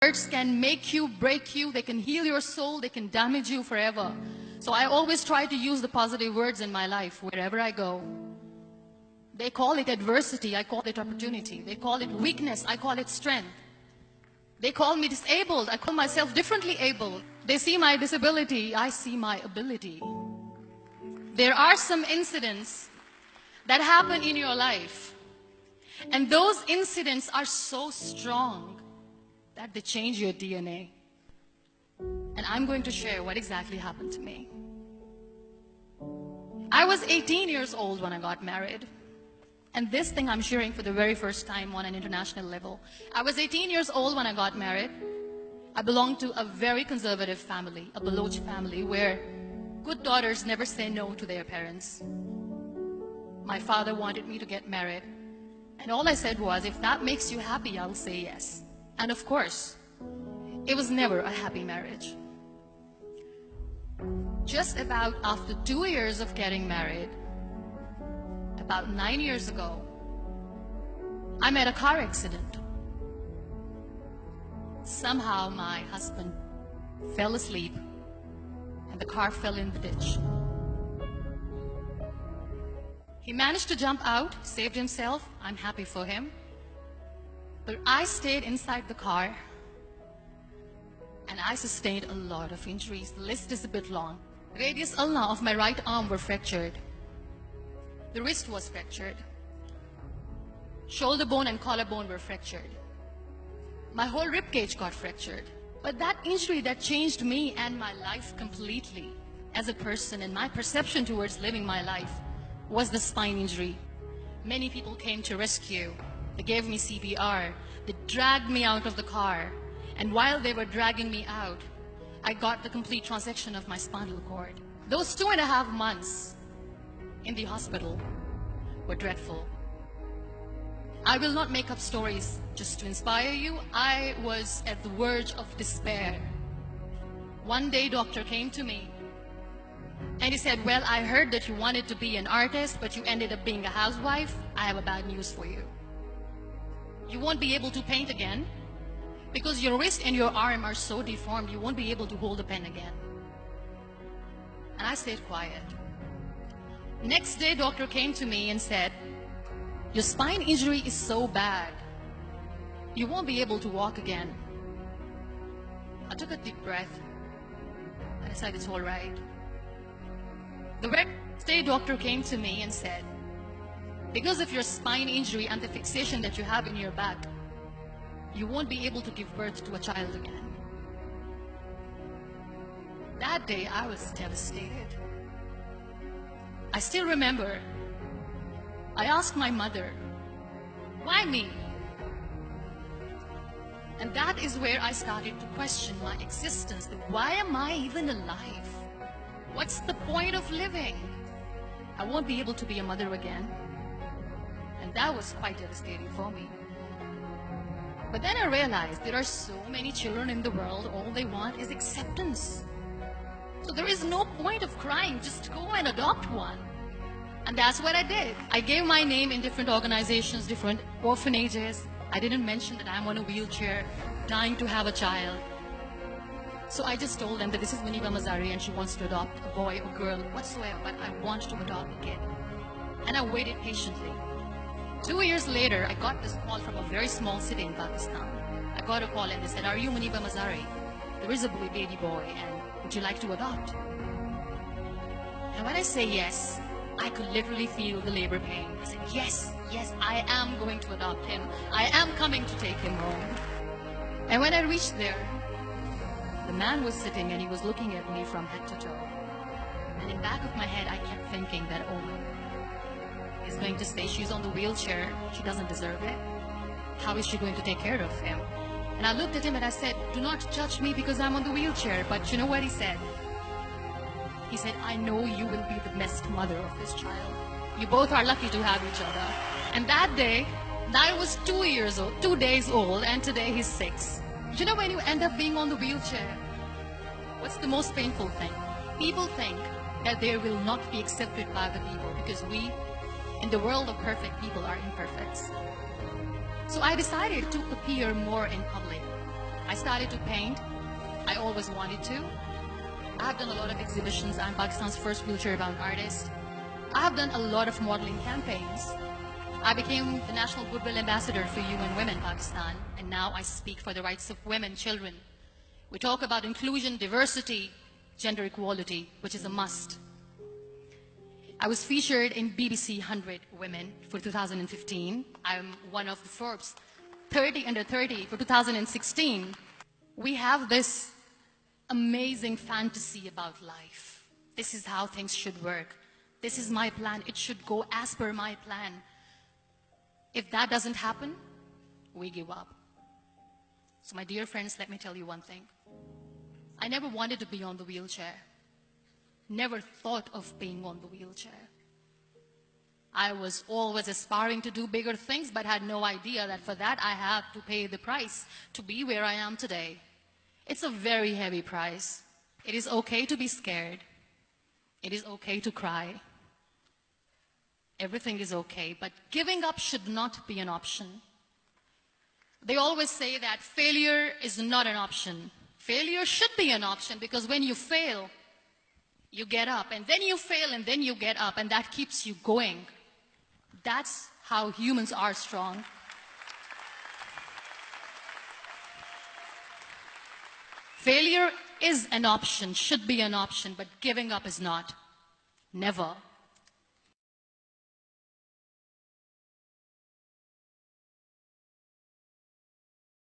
Words can make you, break you, they can heal your soul, they can damage you forever. So I always try to use the positive words in my life wherever I go. They call it adversity, I call it opportunity. They call it weakness, I call it strength. They call me disabled, I call myself differently abled. They see my disability, I see my ability. There are some incidents that happen in your life, and those incidents are so strong that they change your DNA. And I'm going to share what exactly happened to me. I was 18 years old when I got married. And this thing I'm sharing for the very first time on an international level. I was 18 years old when I got married. I belonged to a very conservative family, a Baloch family, where good daughters never say no to their parents. My father wanted me to get married. And all I said was, if that makes you happy, I'll say yes. And of course, it was never a happy marriage. Just about after 2 years of getting married, about 9 years ago, I met a car accident. Somehow my husband fell asleep and the car fell in the ditch. He managed to jump out, saved himself. I'm happy for him. But I stayed inside the car and I sustained a lot of injuries. The list is a bit long. Radius ulna of my right arm were fractured. The wrist was fractured. Shoulder bone and collarbone were fractured. My whole rib cage got fractured. But that injury that changed me and my life completely as a person and my perception towards living my life was the spine injury. Many people came to rescue. They gave me CPR. They dragged me out of the car. And while they were dragging me out, I got the complete transection of my spinal cord. Those 2.5 months in the hospital were dreadful. I will not make up stories just to inspire you. I was at the verge of despair. One day, doctor came to me and he said, well, I heard that you wanted to be an artist, but you ended up being a housewife. I have a bad news for you. You won't be able to paint again because your wrist and your arm are so deformed, you won't be able to hold a pen again. And I stayed quiet. Next day, doctor came to me and said, your spine injury is so bad, you won't be able to walk again. I took a deep breath and I said, it's all right. The next day, doctor came to me and said, because of your spine injury and the fixation that you have in your back, you won't be able to give birth to a child again. That day, I was devastated. I still remember, I asked my mother, why me? And that is where I started to question my existence. Why am I even alive? What's the point of living? I won't be able to be a mother again. And that was quite devastating for me. But then I realized there are so many children in the world, all they want is acceptance. So there is no point of crying, just go and adopt one. And that's what I did. I gave my name in different organizations, different orphanages. I didn't mention that I'm on a wheelchair, dying to have a child. So I just told them that this is Muniba Mazari and she wants to adopt a boy or girl whatsoever, but I want to adopt a kid. And I waited patiently. 2 years later, I got this call from a very small city in Pakistan. I got a call and they said, are you Muniba Mazari? There is a baby boy and would you like to adopt? And when I say yes, I could literally feel the labor pain. I said, yes, I am going to adopt him. I am coming to take him home. And when I reached there, the man was sitting and he was looking at me from head to toe. And in the back of my head, I kept thinking that, oh, he's going to say she's on the wheelchair. She doesn't deserve it. How is she going to take care of him? And I looked at him and I said, do not judge me because I'm on the wheelchair. But you know what he said? He said, I know you will be the best mother of this child. You both are lucky to have each other. And that day, I was 2 days old, and today he's 6. You know when you end up being on the wheelchair, what's the most painful thing? People think that they will not be accepted by the people because we, in the world of perfect people, are imperfect. So I decided to appear more in public. I started to paint. I always wanted to. I have done a lot of exhibitions. I'm Pakistan's first wheelchair-bound artist. I have done a lot of modeling campaigns. I became the National Goodwill Ambassador for UN Women Pakistan, and now I speak for the rights of women, children. We talk about inclusion, diversity, gender equality, which is a must. I was featured in BBC 100 Women for 2015. I'm one of the Forbes 30 under 30 for 2016. We have this amazing fantasy about life. This is how things should work. This is my plan. It should go as per my plan. If that doesn't happen, we give up. So my dear friends, let me tell you one thing. I never wanted to be on the wheelchair. Never thought of being on the wheelchair. I was always aspiring to do bigger things, but had no idea that for that I have to pay the price to be where I am today. It's a very heavy price. It is okay to be scared. It is okay to cry. Everything is okay, but giving up should not be an option. They always say that failure is not an option. Failure should be an option, because when you fail, you get up, and then you fail, and then you get up, and that keeps you going. That's how humans are strong. Failure is an option, should be an option, but giving up is not. Never.